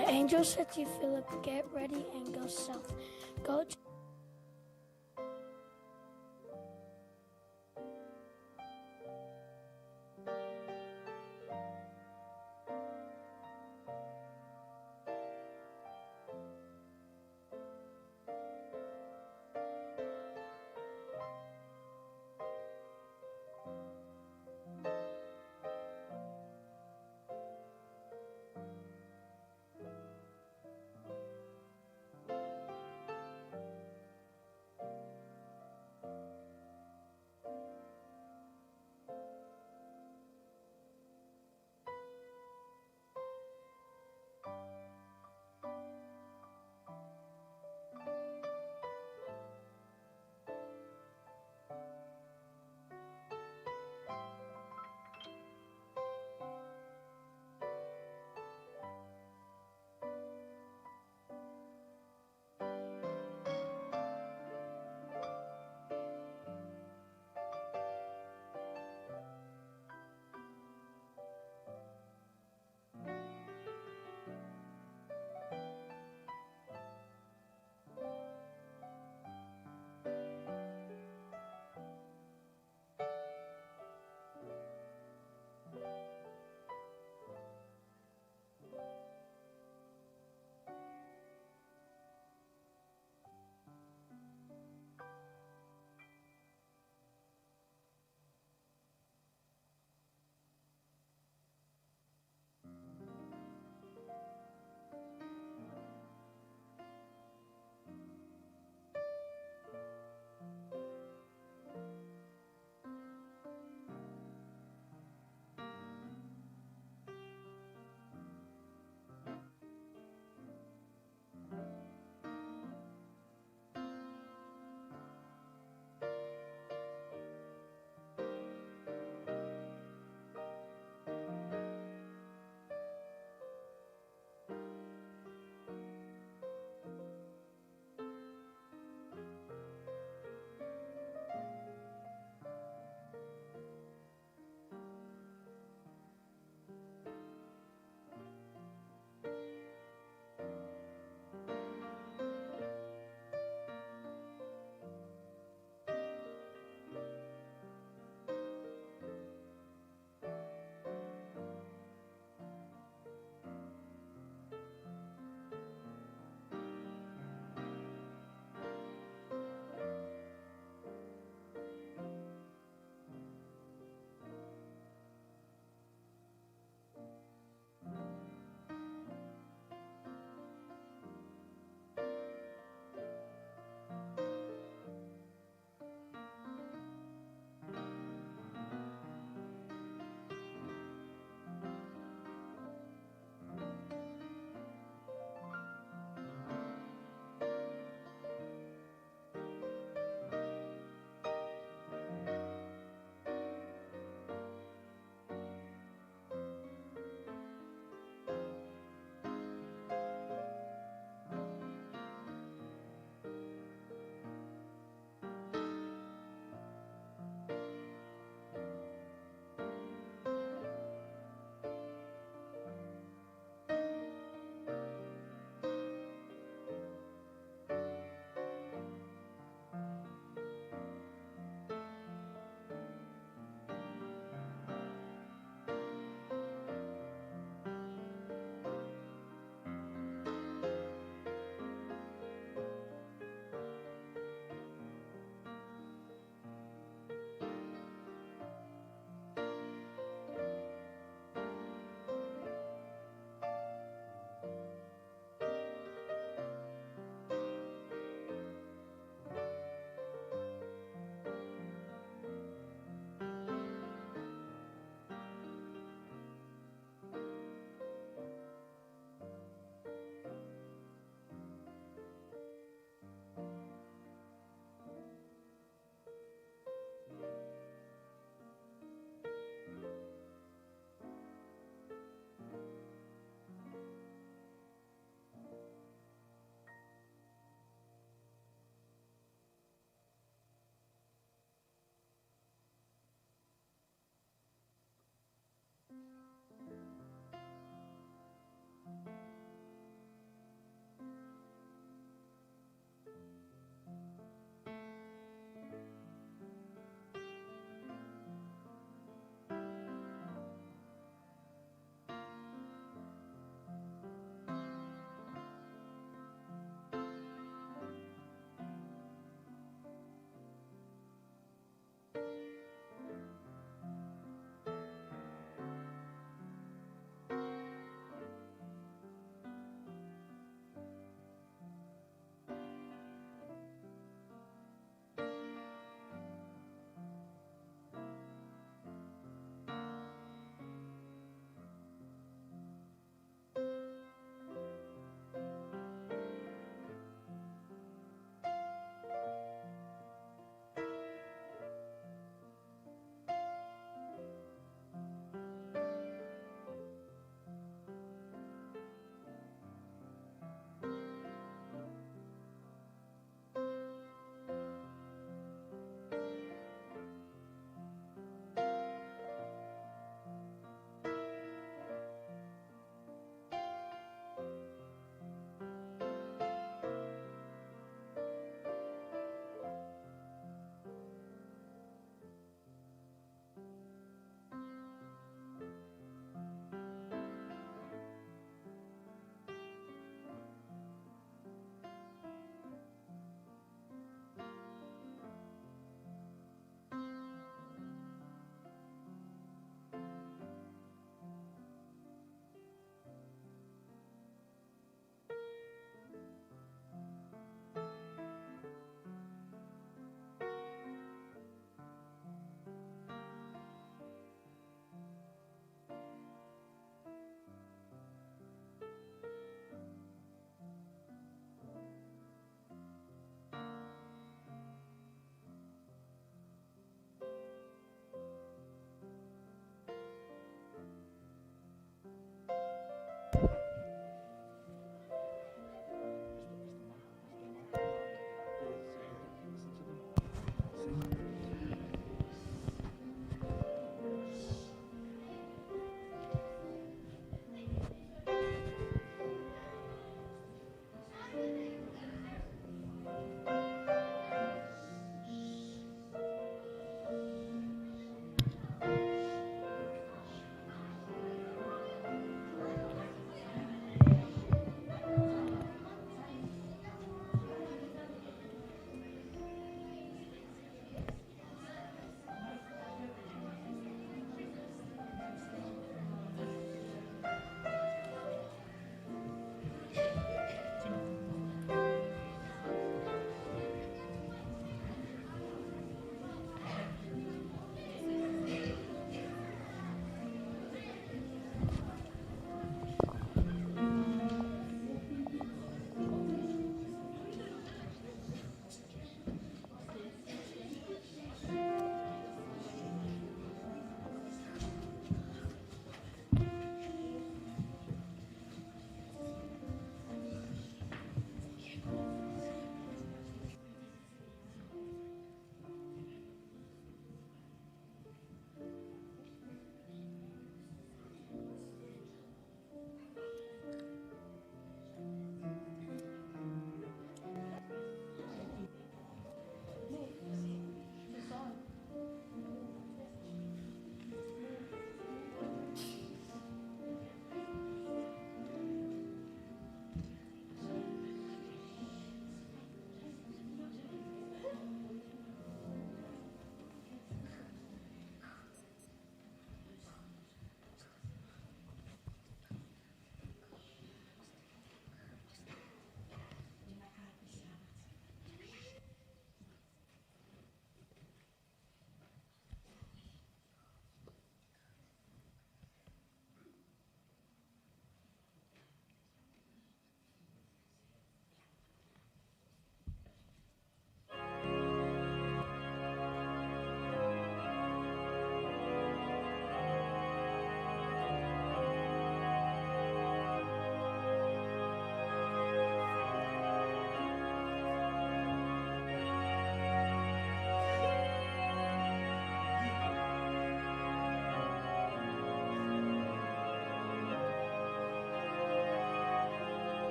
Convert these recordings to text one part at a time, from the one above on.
The angel said to Philip, "Get ready and go south. Go to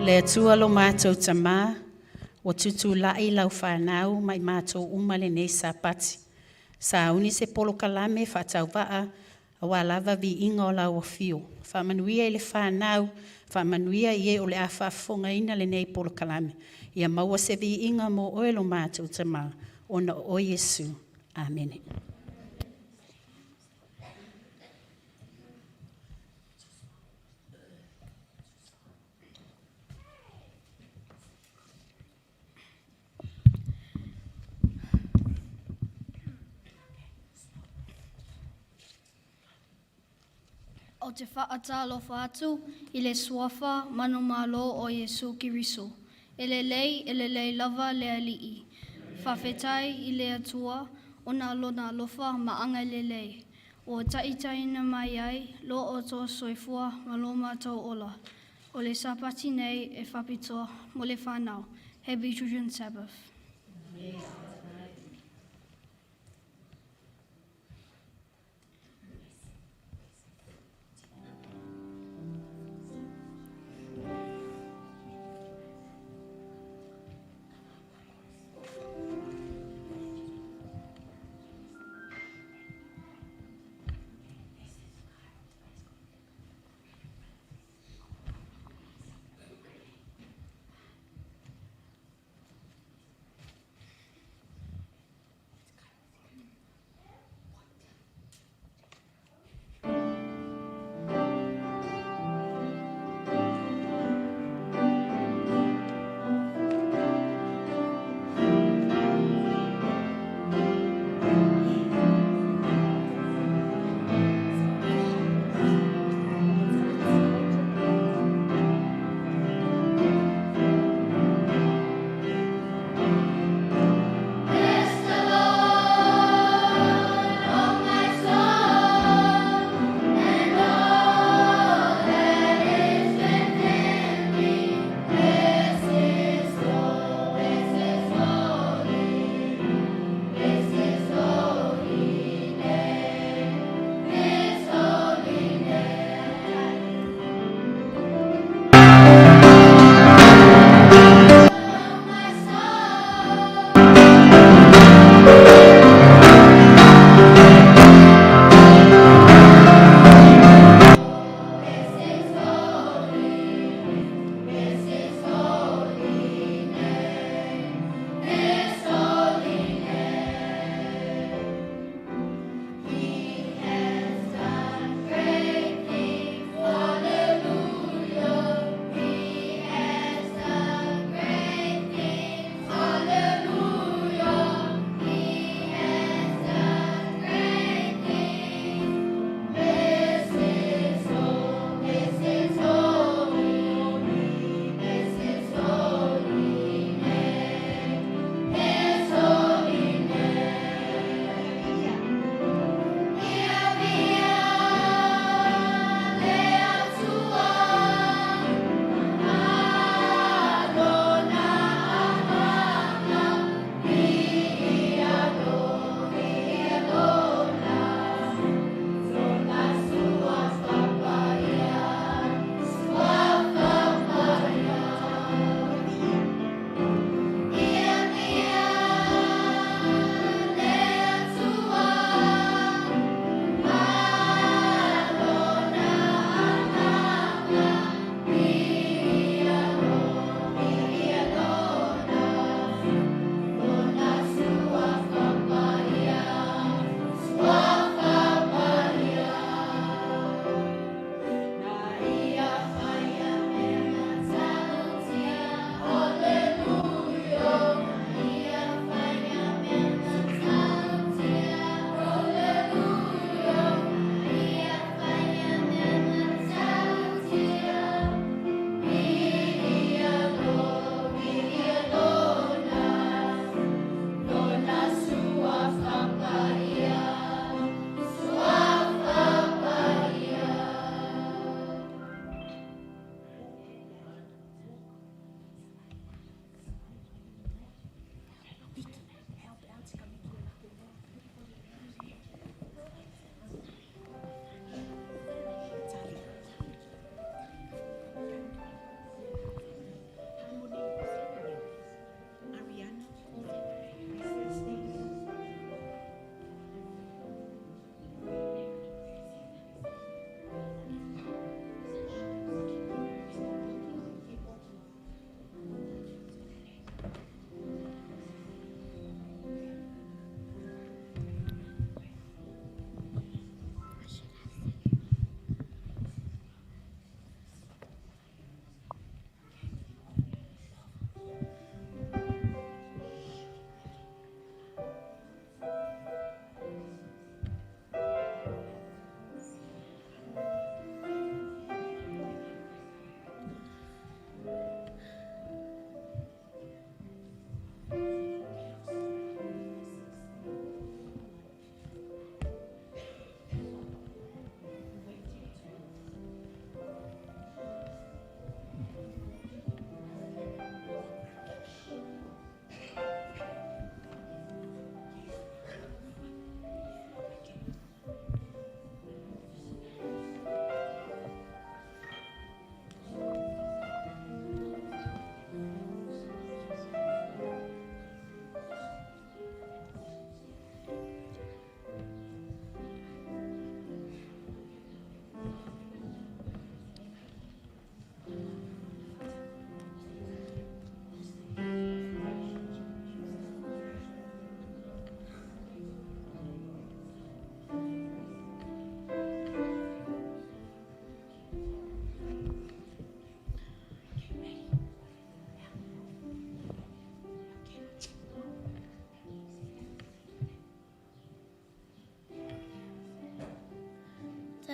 Le atua lo mātou tamā, o tutu lai lau whanau mai mātou umale nei sapati. Sa uni se polo kalame whatau waa, awa lava vi inga o lau o fio. Whamanuia i le whanau, whamanuia i e o le a whafonga ina le nei polo kalame. Ia maua se vi inga mo oe lo mātou tamā, ona o Yesu. Amen. O te whaatalofa atu, i le suafa manu malo o Yesu Kiriso. Elelei lava le alii. Whawhetai i le atua, ona lona lofa maanga lelei. O taitaina mai ai, lo o tō soifua malo mātou ola. O le sapati nei e whapitoa mo le whanau. Happy Children's Sabbath.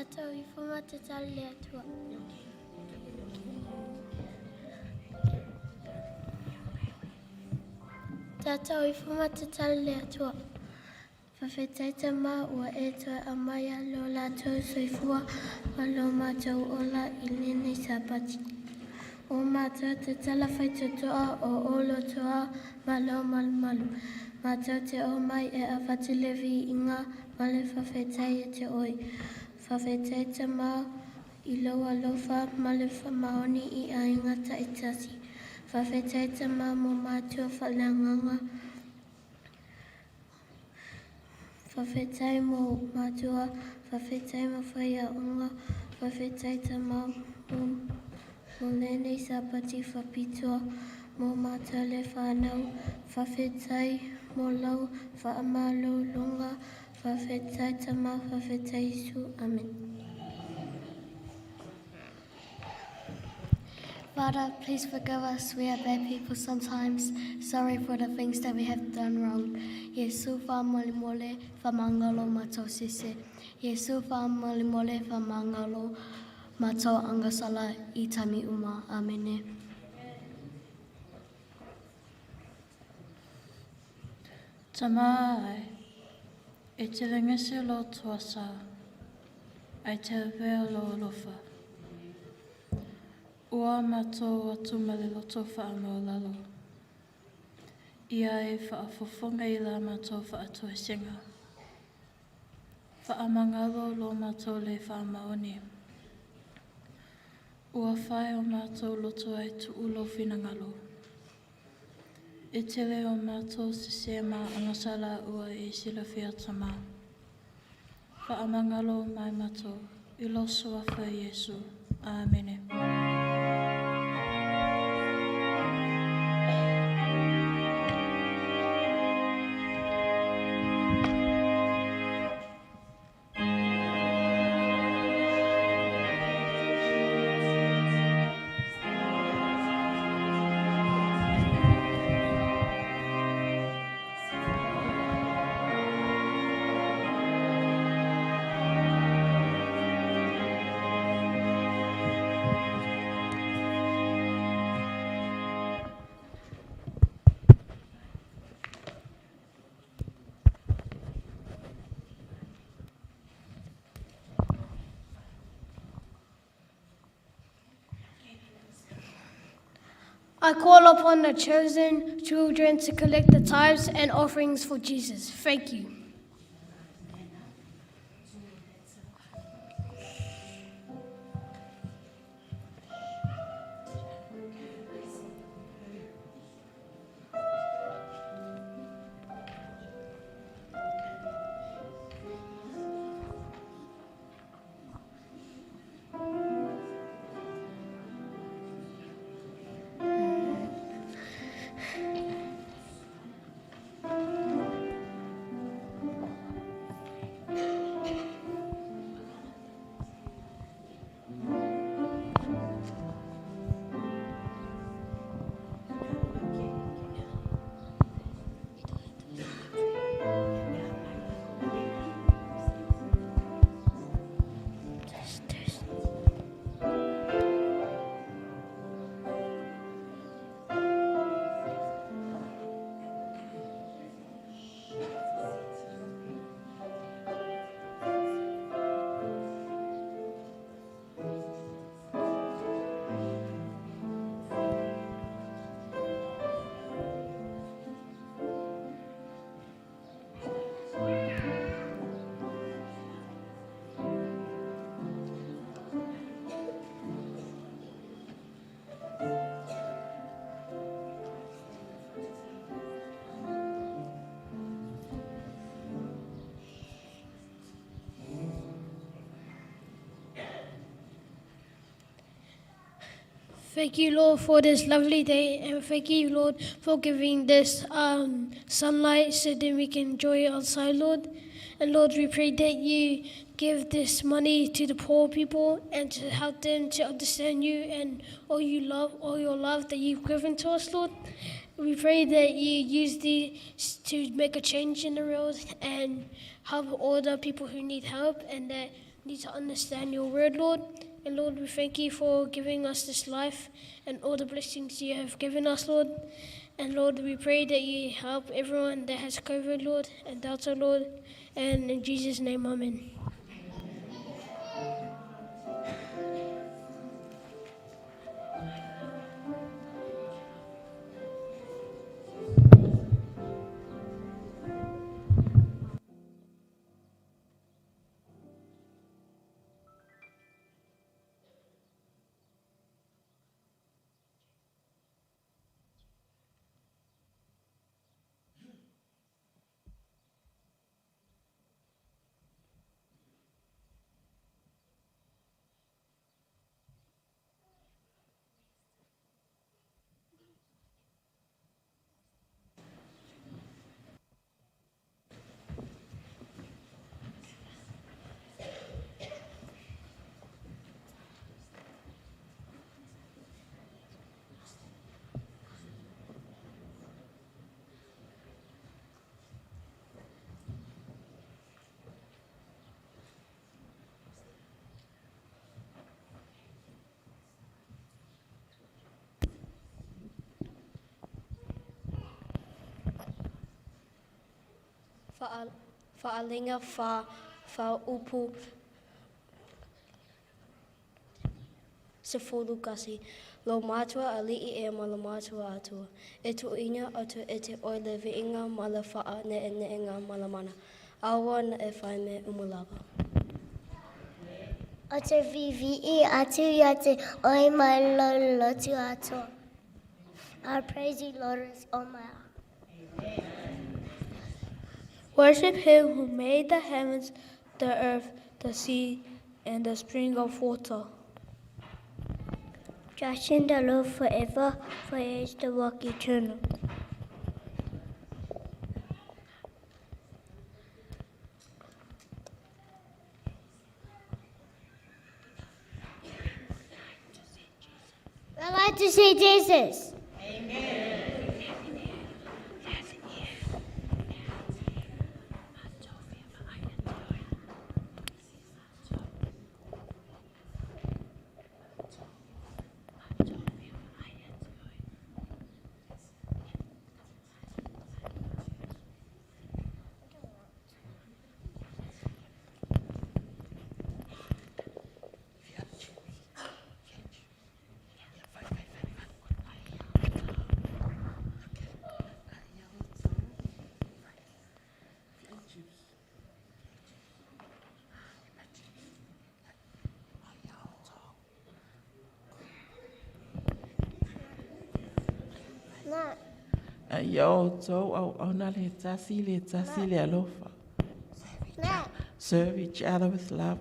Tātou I whama te tala le atua. Tātou I whama te tala le atua. Whawhetaita mā ua e toi a mai a lo lātou soifua wa lo mātou ola I nene sapati. O mātou te tala whaitotoa o olotoa ma lo malumalu. Mātou te o mai e a whatulevi inga ma le whawhetai e te oi. Whawhetaita mā I loa lofa ma le whamaoni I a ingata I tasi. Whawhetaita mā mo mātua whalanganga. Whawhetai mo matua, whawhetai mo whaia unga, whawhetaita mā mo lenei sapati whapitoa, mo mata le whanau, whawhetai mo lau, whaamalo lunga, whawhetaita mā, whawhetai Isu. Amen. Father, please forgive us. We are bad people sometimes. Sorry for the things that we have done wrong. Yesu fa mole mole fa mangalo mato sise. Yesu fa mole mole fa mangalo mato angasala itami uma. Amen. Tamai, e te ringese lo tuasa, ai te vea lo lofa. Ua mato atu male loto whaamau lalo. Ia e whaafofonga I la mato whaatua singa. Whaamangalo lo mato le whaamaoni. Ua whae o mato loto ai tu ulo whinangalo. E tele o mato se sema angasala ua e sila whiatama. Whaamangalo mai mato I lo suafa Yesu. Amen. I call upon the chosen children to collect the tithes and offerings for Jesus. Thank you. Thank you, Lord, for this lovely day, and thank you, Lord, for giving this sunlight so that we can enjoy it outside, Lord. And Lord, we pray that you give this money to the poor people and to help them to understand you and all your love that you've given to us, Lord. We pray that you use these to make a change in the world and help all the people who need help, and that need to understand your word, Lord. And Lord, we thank you for giving us this life and all the blessings you have given us, Lord. And Lord, we pray that you help everyone that has COVID, Lord, and Delta, Lord. And in Jesus' name, amen. Fa'alinga fa'upu sefulu kasi. Lo matua ali'i mala matua atua. E tu'inya atu e te oile vi'inga mala fa'a ne'enga mala mana. Awa na e whai me umulava. O te vivi'i atu ia te oi mai lotu atua. I praise you, Lord, with all my heart. Worship him who made the heavens, the earth, the sea, and the spring of water. Trust in the Lord forever, for he is the rock eternal. I like to see Jesus. Yo, so let's see alofa. Serve each other with love.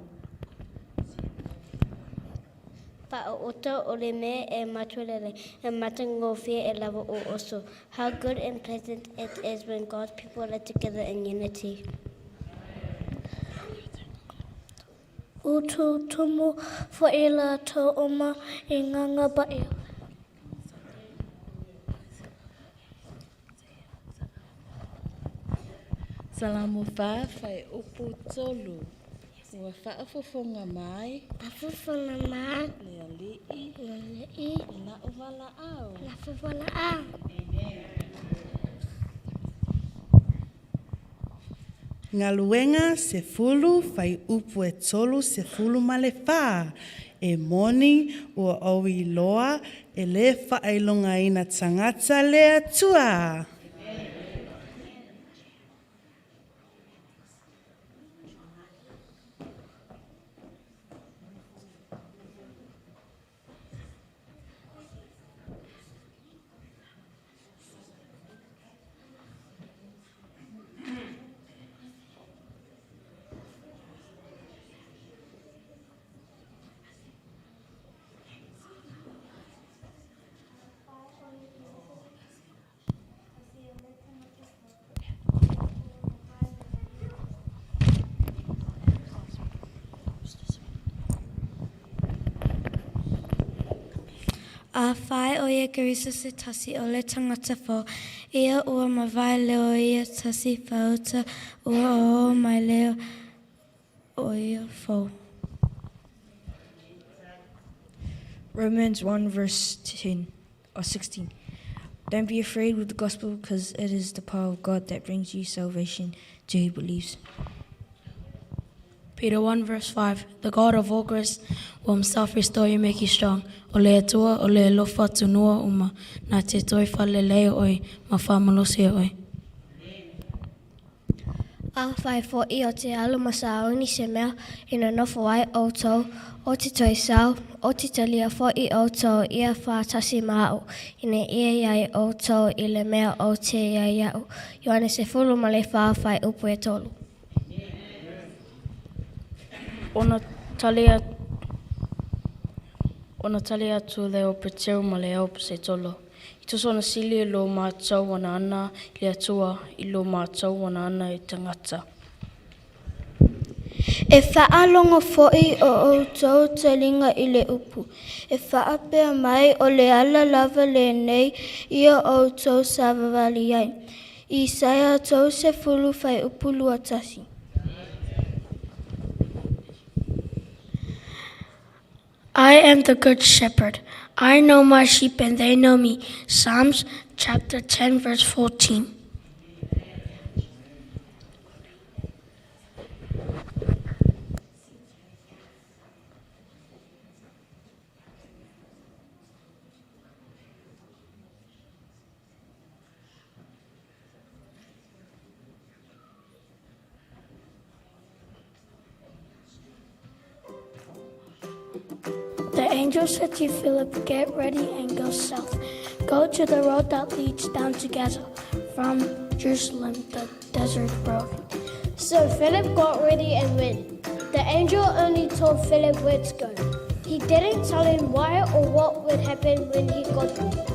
Pa'oto ole me e matulele e matangofie e lava o oso. How good and pleasant it is when God's people are together in unity. Utu tumu fa'ila to oma e nganga ba'i. Salamu whai upu tolu. Ua whaafofonga mai. Afufonga mai. Lea li'i. Lele'i. Na uwala au. Na fufola au. Ngaluenga se fulu fai upu e tolu se fulu male wha. E moni ua owi loa e le whaelonga ina tangata lea tua. A whai o ia karisa se tasi o le tangata fo. Ia ua mawai leo ia tasi whauta ua o mai leo o ia fo. Romans 1 verse 10 or 16. Don't be afraid with the gospel, because it is the power of God that brings you salvation to who believes. Peter 1 verse 5. The God of all grace will himself restore you, make you strong. O le atua, o le lofa tunua uma, na te toi whalelea oi, ma whamalosia oi. A whai fo I o te alu masaoni se mea ina nofo ai outou, o te toi sau, o te talia fo I outou ia whātasi māu, ina ia iai outou I le mea o te iai au. Ioane se fulu ma le whai upu e tolu. Ona talia tu leo preteu ma le au se tolo. I tuso ona sili I lo mātou wana ana le atua I lo mātou wana ana I tangata. E whaalonga fo'i o outou te linga I le upu. E whaapea mai o le ala lava le nei ia outou sa wawali ai. I saia tau se fulu whai upu lua tasi. I am the good shepherd. I know my sheep and they know me. Psalms chapter 10 verse 14. The angel said to Philip, get ready and go south. Go to the road that leads down to Gaza from Jerusalem, the desert road. So Philip got ready and went. The angel only told Philip where to go. He didn't tell him why or what would happen when he got there.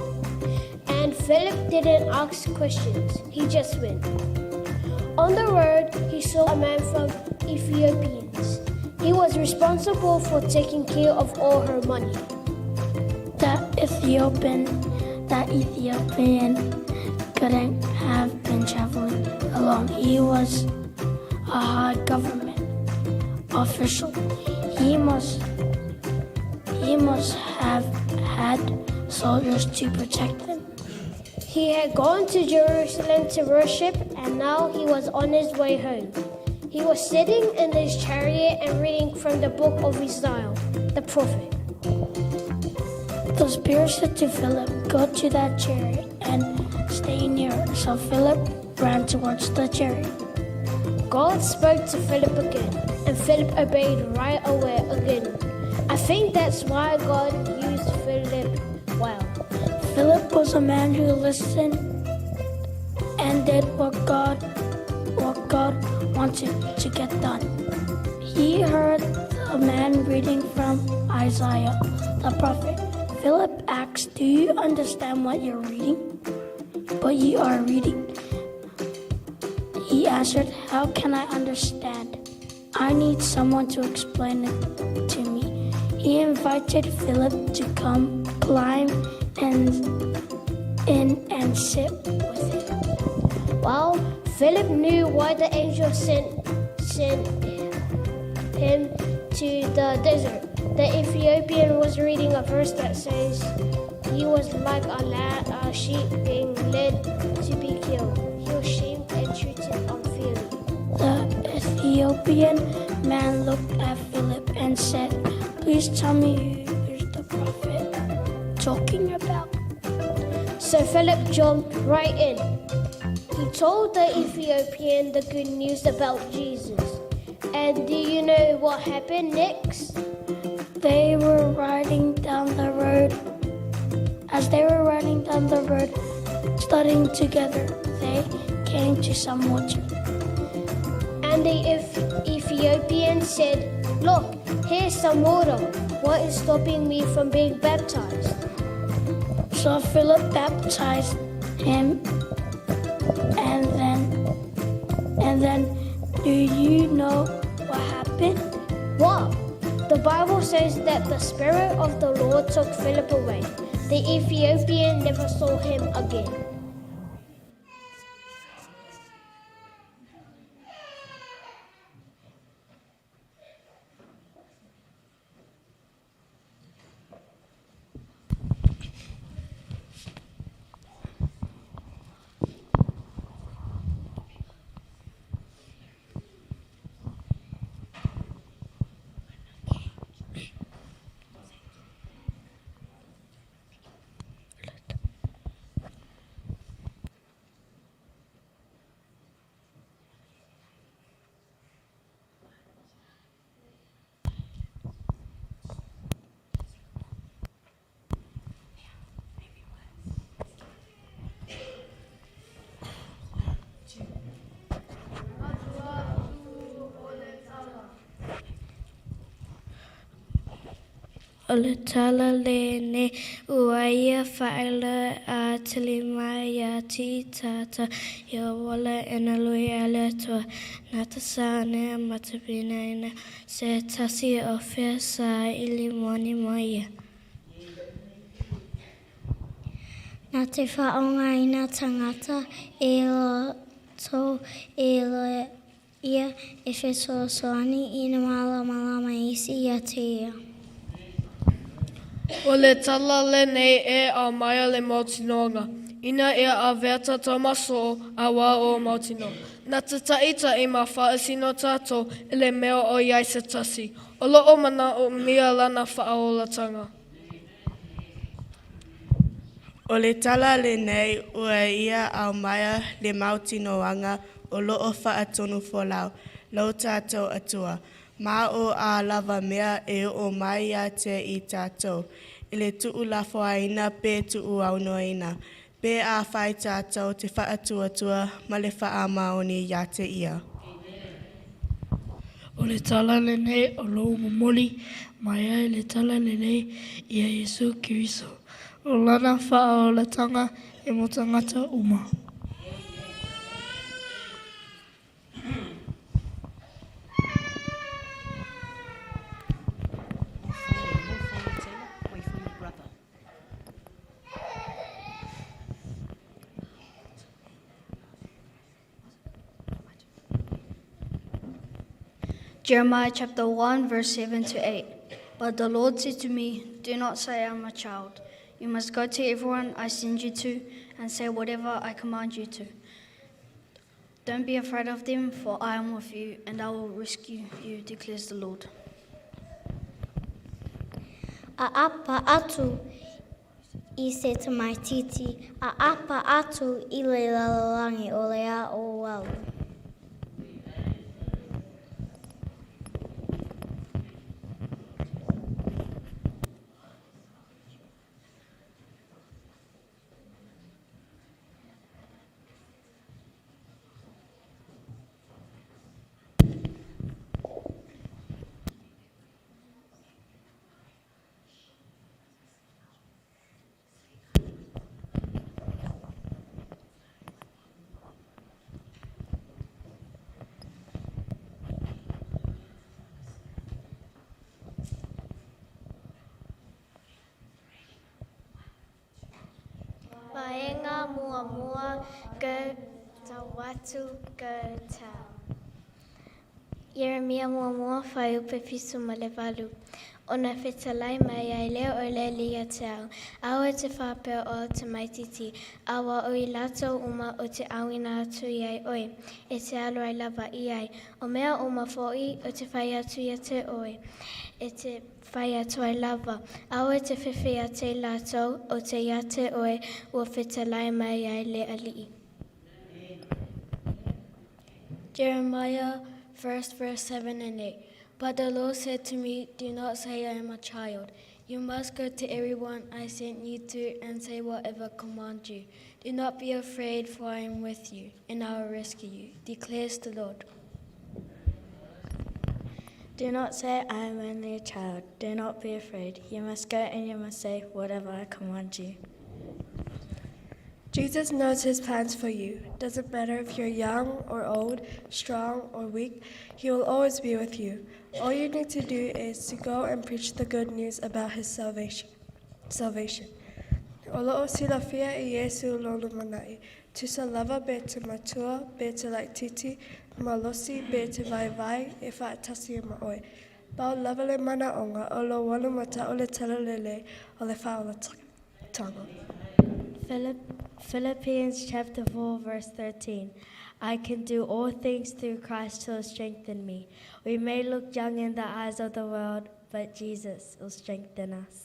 And Philip didn't ask questions. He just went. On the road, he saw a man from Ethiopians. He was responsible for taking care of all her money. That Ethiopian couldn't have been traveling alone. He was a high government official. He must have had soldiers to protect them. He had gone to Jerusalem to worship, and now he was on his way home. He was sitting in his chariot and reading from the book of Isaiah, the prophet. The Spirit said to Philip, go to that chariot and stay near it. So Philip ran towards the chariot. God spoke to Philip again, and Philip obeyed right away again. I think that's why God used Philip well. Philip was a man who listened and did what God wanted to get done. He heard a man reading from Isaiah, the prophet. Philip asked, do you understand what you're reading? But you are reading. He answered, how can I understand? I need someone to explain it to me. He invited Philip to come climb in and sit with him. Well, Philip knew why the angel sent him to the desert. The Ethiopian was reading a verse that says, he was like a sheep being led to be killed. He was shamed and treated unfairly. The Ethiopian man looked at Philip and said, please tell me who is the prophet talking about? So Philip jumped right in. He told the Ethiopian the good news about Jesus. And do you know what happened next? They were riding down the road. As they were riding down the road, studying together, they came to some water. And the Ethiopian said, look, here's some water. What is stopping me from being baptized? So Philip baptized him, and then, do you know what happened? What? The Bible says that the Spirit of the Lord took Philip away. The Ethiopian never saw him again. o le tala le ne ua ia whaela a tili mai a ti tata ia wala ena lui ale atua nā ta sāne a matapina ina se tasi o whea sa ili moni mo ia. Nā te whaonga i ngā tangata e o tō e loa ia e wheso soani i na malama isi ia te ia. O le tala le nei e a maia le mautinoanga. Ina e a verta tamaso a wā o mautino. Nā te taita i ma whaasino tātou e le mea o iai se tasi. O lo o mana o mia lana whaolatanga. O le tala le nei ua ia au maia le mautinoanga o loo whaatonu wholau, lau tātou atua. Mā o a lava mea e o mai a te i tātou. I le tuu lafoaina pē tuu aunoina. Pē a whai tātou te whaatuatua ma le whaamaoni ia te ia. O le tala le nei o lou momoli, mai ai le tala le nei i a Yesu Kiriso. O lana wha o la tanga e mo tangata uma. Jeremiah chapter 1, verse 7 to 8. But the Lord said to me, do not say I'm a child. You must go to everyone I send you to and say whatever I command you to. Don't be afraid of them, for I am with you, and I will rescue you, declares the Lord. A apa atu I se te mai titi, a apa atu I le lalalangi o le a o walu. Vaenga mua mua go tawatu go tau. Jeremia mua mua whai upe pisu ma le walu. Ona whetalai mai ai leo o le lia tau. Aua te whapea o te maititi. Awa o I lato uma o te awina atu iai oi. E te alo ai lava iai. O mea uma fōi o te whai atu ia te oi. E te whai atu ai lava. Aua te whiwhi a te lato o te ia te oi ua whetalai mai ai le alii. Jeremiah 1st verse 7 and 8. But the Lord said to me, do not say I am a child. You must go to everyone I sent you to and say whatever I command you. Do not be afraid, for I am with you, and I will rescue you, declares the Lord. Do not say I am only a child. Do not be afraid. You must go and you must say whatever I command you. Jesus knows his plans for you. Doesn't matter if you're young or old, strong or weak, he will always be with you. All you need to do is to go and preach the good news about his salvation. O lo'o silafia I Yesu lolu manai. Tusa lava be te matua, be te laititi, malosi be te vai e whaatasi ma oi. Bao lava le mana onga o lo wanu mata o le tala lele o le whaolatanga. Philippians chapter 4 verse 13. I can do all things through Christ who will strengthen me. We may look young in the eyes of the world, but Jesus will strengthen us.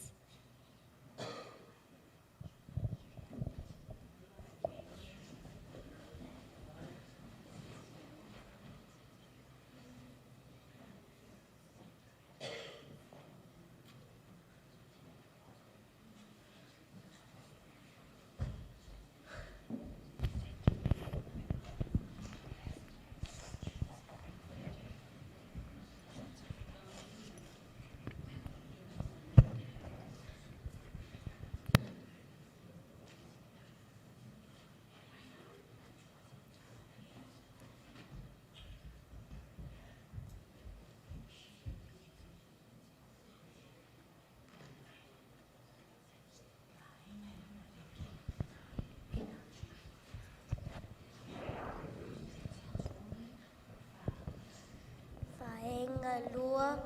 lua,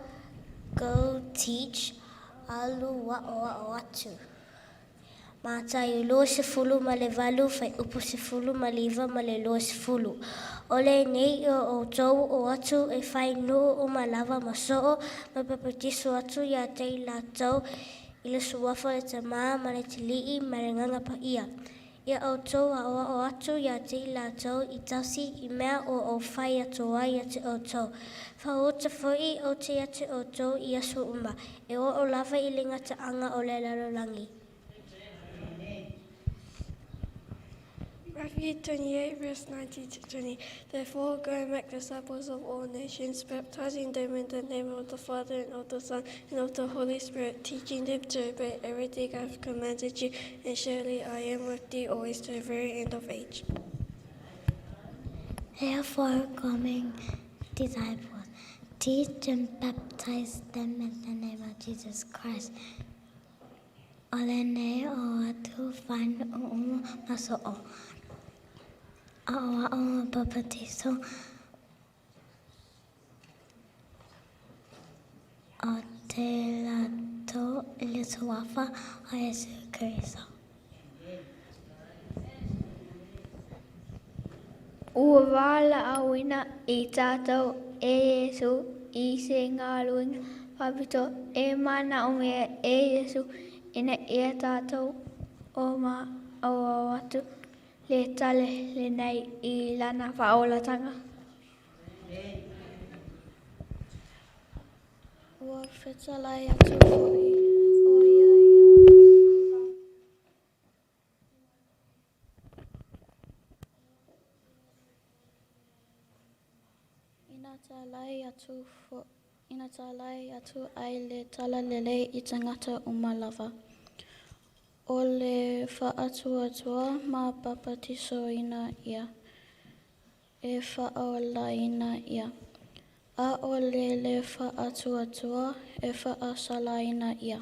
go teach, alu wa o atu. Mātai loa se fulu ma le valu, fai upu se fulu ma le iwa ma le loa se fulu. O le nei o tau o atu e fai no o malava ma soo, ma papatiso atu ia tei la tau, i le suafa le tamaa ma le tilii ma le nganga pa ia. Ia o tau a oa o atu ia tei la tau i tasi i mea o fai atoa ia te o tau. Fa o te foi o te ate o tau i asu uma, e o lava i le ngata anga o le lalolangi. Matthew 28, verse 19 to 20. Therefore, go and make disciples of all nations, baptizing them in the name of the Father and of the Son and of the Holy Spirit, teaching them to obey everything I have commanded you, and surely I am with thee always to the very end of age. Therefore, coming disciples, teach and baptize them in the name of Jesus Christ. Olene o atu fan o maso o. Awa o baptizo o te lato le suafa o Jesu Cristo. Ua wala awina I tātou e Yesu I se ngāluinga whapito e mana o mea e Yesu ina ia tātou o ma o atu le tale le nei I lana whaolatanga. Ua whetalai atu hoi o ia. Ina talai atu ai le tala lele I tangata umalava. O le whaatua ma papatiso ina ia. E whaola ina ia. A o le whaatua e whaasala ina ia.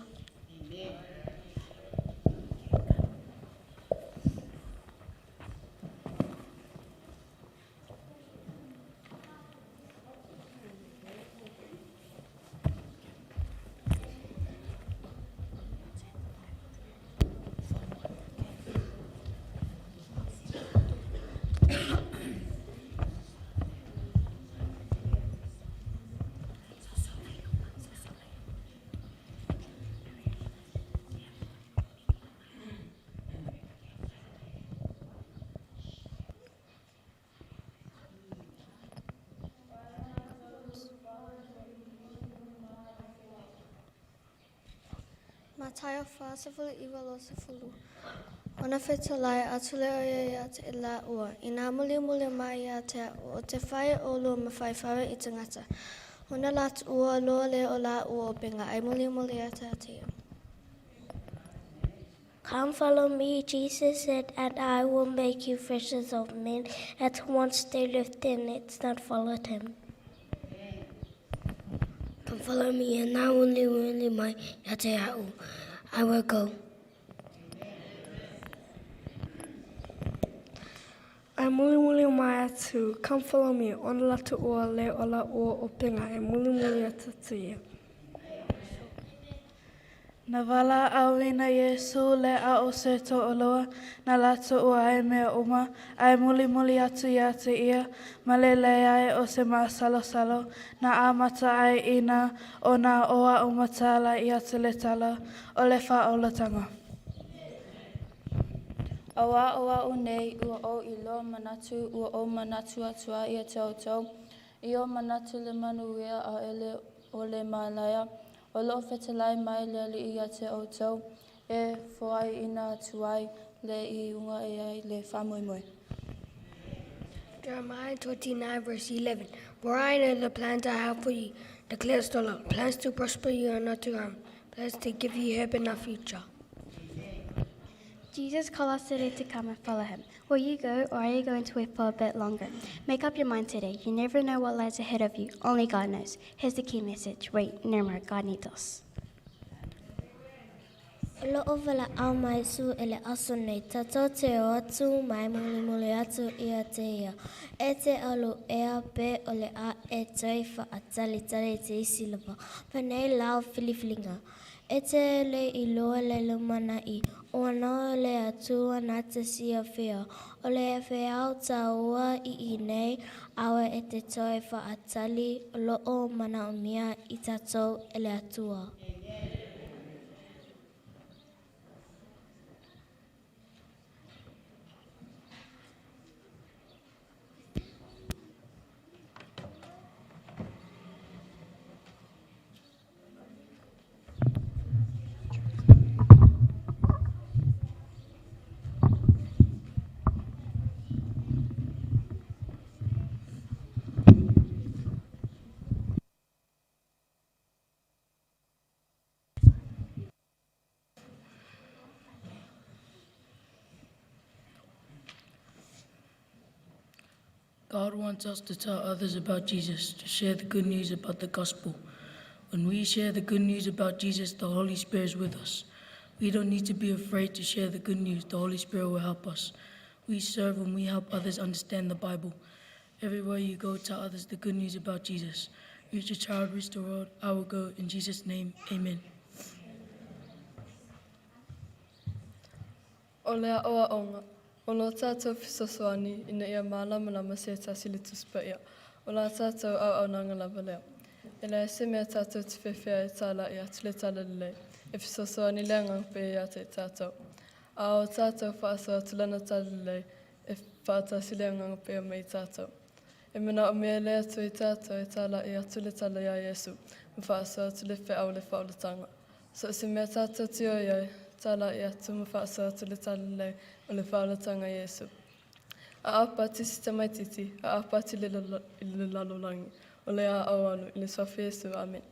Mataya fa sefulu iwa lo sefulu. Ona whetalai atu leo ia te la ua. Ina muli mai ia te o te whae o lo ma whae whawe I te ngata. Ona latu ua lo le o la ua o penga. Ai muli ia te atea. Come follow me, Jesus said, and I will make you fishers of men. At once they left their nets and followed him. Come follow me, and I will lead my yateau. I will go. Ai muli mai atu. Come follow me. Ona latu ua le o la ua o penga. Ai muli atu tia. Na wala awina Yesu le a o se to oloa, na lato ua ai mea uma, ai muli atu ia te ia, ma le ai o se maa salo, na amata ai ina o na oa o matala ia te le tala, o le whaolatanga. Awa unei ua o ilo manatu ua o manatu atua ia te autau, I o manatu le manuia a ele o le malaya, o lo whetalai mai le li ia te autau, e whai ina tuai le I unga e ai le whamoimoe. Jeremiah 29, verse 11. For I know the plans I have for you, declares the Lord, plans to prosper you and not to harm, plans to give you hope in the future. Jesus called us today to come and follow him. Will you go, or are you going to wait for a bit longer? Make up your mind today. You never know what lies ahead of you. Only God knows. Here's the key message. Wait, no more. God needs us. Lo'o wala au mai su ele aso nei tatou te o atu mai muli atu ia te ia. E te alu ea pe o le a e toi wha atali tali te isi lapa. Panei lau filifilinga. E te le I loa le lumana I. O anoa le atua na te sia whia. O le e whiau ta ua I nei awa e te toi wha atali lo'o mana o mia I tatou ele atua. God wants us to tell others about Jesus, to share the good news about the gospel. When we share the good news about Jesus, the Holy Spirit is with us. We don't need to be afraid to share the good news. The Holy Spirit will help us. We serve when we help others understand the Bible. Everywhere you go, tell others the good news about Jesus. Reach a child, reach the world. I will go. In Jesus' name, amen. O lea oa onga, o lo tātou fisosoani ina ia malama se tasili tuspa ia, o la tātou au nanga lava lea. E la se mea tātou te whewhea tala ia tule tala lelei, e fisosoani lea ngangpe ia te tātou. A o tātou whaasoa tulana tala lelei, e whaatasi lea ngangpe ia mei tātou. E mana o mea lea tui tātou e tala ia tule tala ia Yesu, me whaasoa tule whea le whaulatanga. So se mea tātou tio iai, tala ia tumu whaasoa tule tala lei o le whaulatanga Yesu. A apati si tamaititi, a apati le lalolangi, o le a awanu, i le swafi Yesu, amen.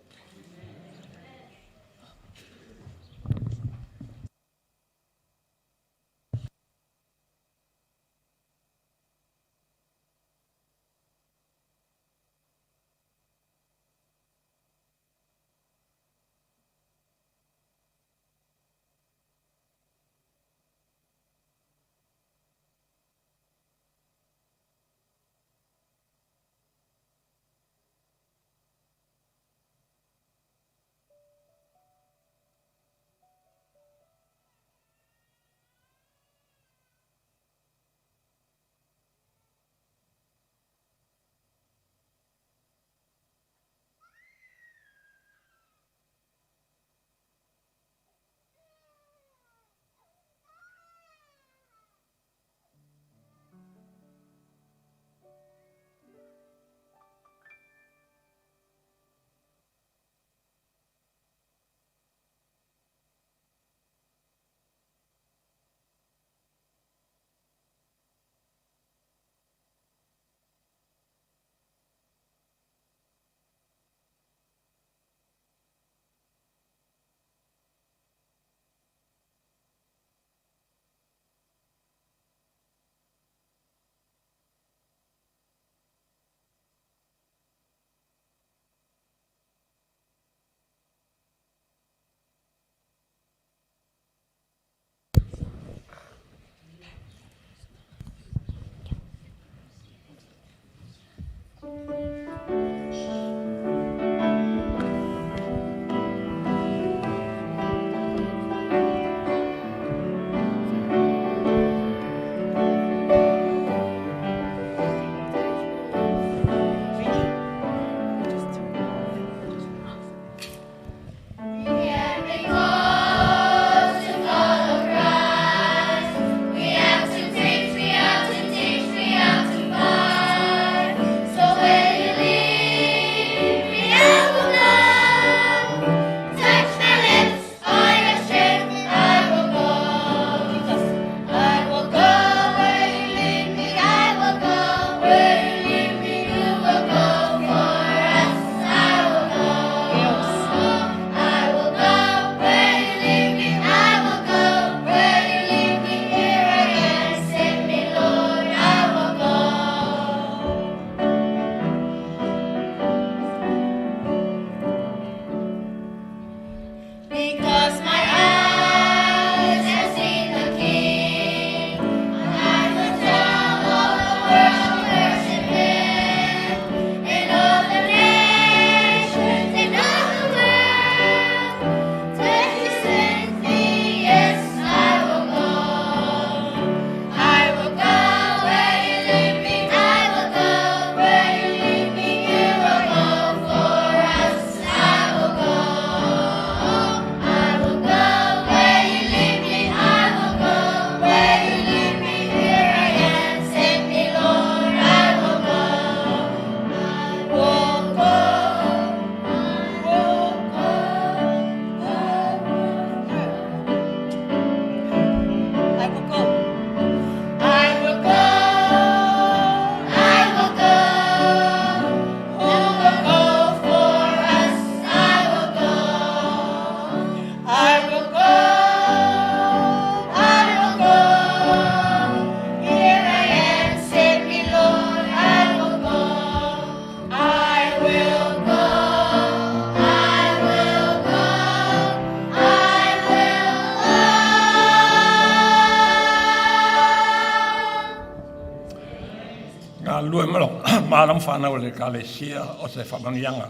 lue malam whanau le kalesia o se whamangianga.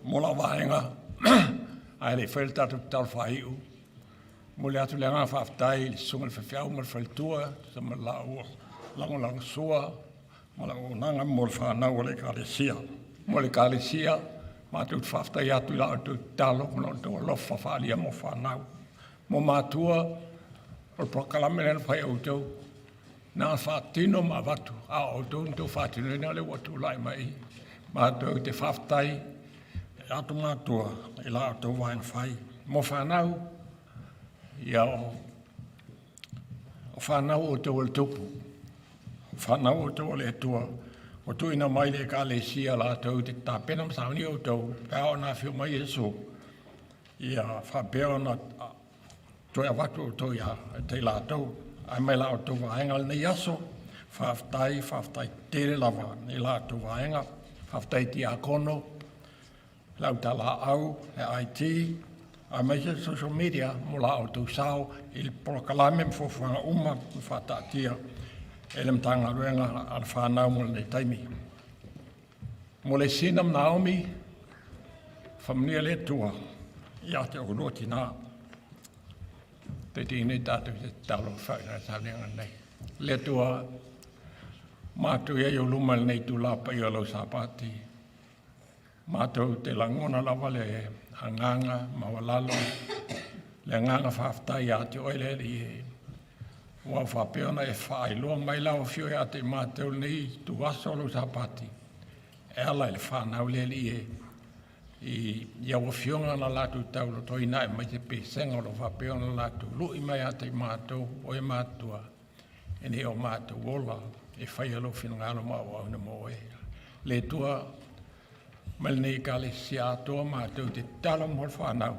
Mola waenga, ai le whel tatu tau whaiu. Mole atu leanga whaftai, le sunga le whawhiau, ma le whaltua, sa ma la ua, lango sua, ma la unanga mo le whanau le kalesia. Mo le kalesia, ma tu whaftai atu la atu talo, ma la atu lofa whaalia mo whanau. Mo matua, o le prokalame le whai AUTU, nā whātino ma watu, a AUTU nto whātino ina le watu lai mai. Mātou te whaftai, e atu mātua, e la atu wain whai. Mo whanau, ia o whanau o te ole tupu, whanau o te ole tua, o tuina mai le ka le sia la tau te tāpena msauni o tau, pēo nā whiu mai Jesu, ia whapeo na toi a watu o toi a te la tau, ai mai la o tau waenga nei aso, whaftai tere lava, ni la tau waenga, whaftai ti a kono, lau ta la au, e IT, ai mai se social media, mo la o tau sao, il prokalame mfofuanga uma, mfatatia, ele mtanga ruenga al whanau mo le taimi. Mo le sinam Naomi, whamnia le tua, ia te uroti nā. Te tine tātou te talo whaina tālinga nei. Le tua, mātou e o luma nei tu lapa i alau Sapati. Mātou te langona lawa le hanganga, mawalalo, le nganga whaftai a te oile li e. Wa whapeona e whaailoa mai lau whio e a te mātou nei tu aso alau Sapati. E ala le whanau le li e. I awa whionga na latu tauloto i nai mai te pesenga o lo whapeona latu lui mai a te mātou o e matua. E ne o mātou ola e whai alo whinangalo mau au na mo e. Le tua mai nei ka le si atoa mātou te tala mo le whanau.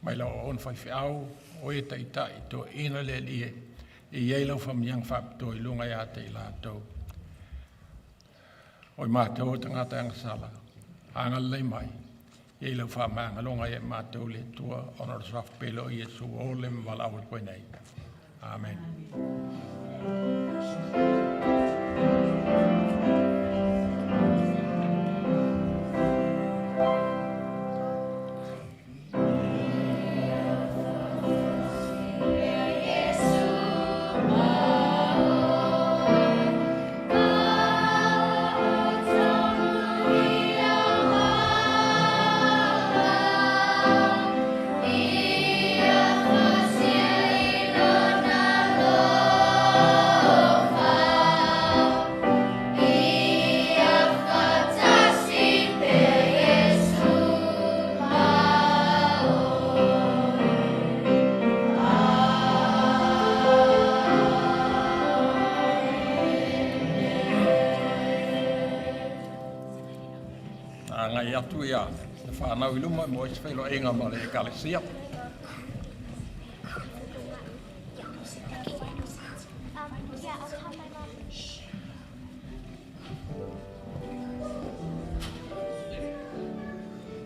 Mai lau on whai whiau o e taitai to ina le li e. I eilau whamiang whapto i lunga i a te i lātou. O i mātou o tangata angasala. Anga lei mai. I eilau whamanga longa i mātou le tua. Honor swaf pelo i Jesu o le mwalawa koe nei. Amen. Ngai atu ia, e whanau i luma mo e whailo inga ma le kalesia.